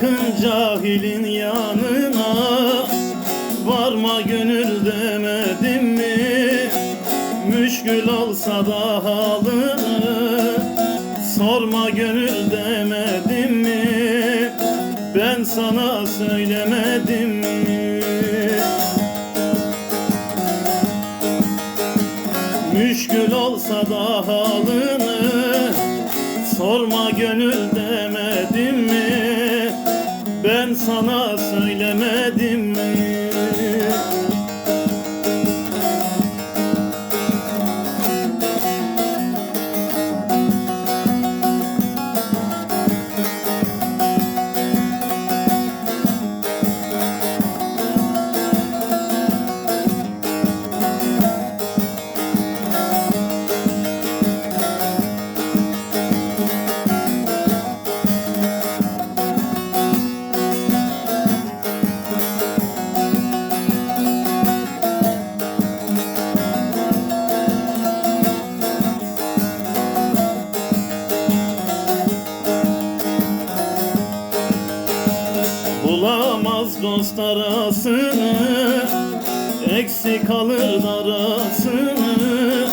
Sakın cahilin yanına varma gönül demedim mi? Müşkül olsa da halını sorma gönül demedim mi? Ben sana söylemedim mi? Müşkül olsa da halını sorma gönül demedim mi? Ben sana söylemedim mi? Bulamaz dost arasını, eksik kalır darasını,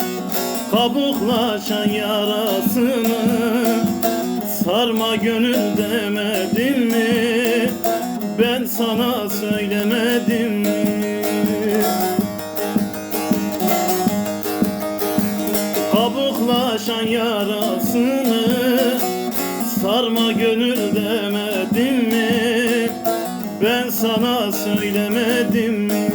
kabuklaşan yarasını sarma gönül demedim mi? Ben sana söylemedim mi? Kabuklaşan yarasını sarma gönül demedim mi? Ben sana söylemedim mi?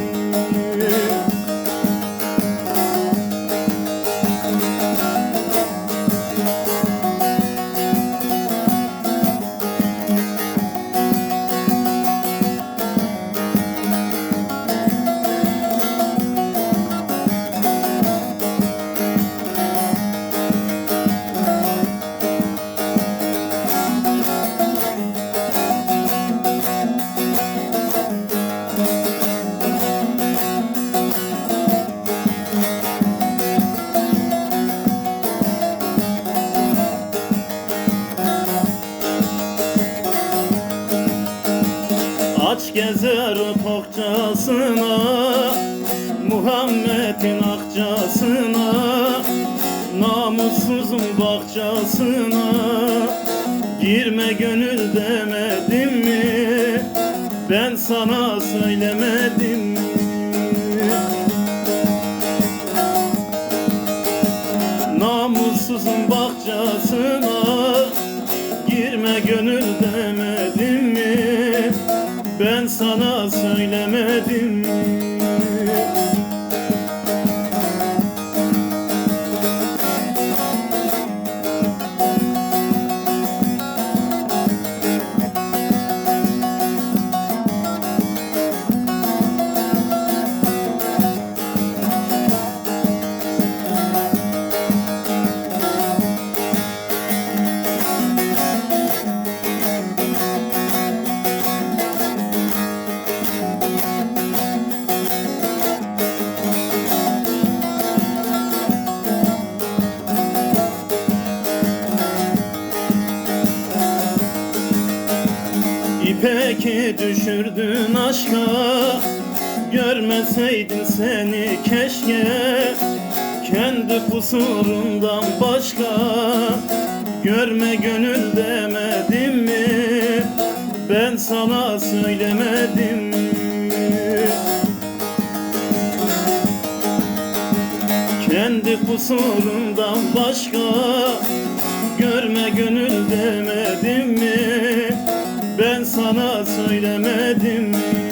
Aç gezer tokçasına, Muhammed'in akçasına, namussuzun bahçasına girme gönül demedim mi? Ben sana söylemedim mi? Namussuzun bahçasına girme gönül demedim mi? Ben sana söylemedim mi? İpeki düşürdün aşka, görmeseydin seni keşke. Kendi kusurundan başka görme gönül demedim mi? Ben sana söylemedim mi? Kendi kusurundan başka görme gönül demedim mi? Ben sana söylemedim mi?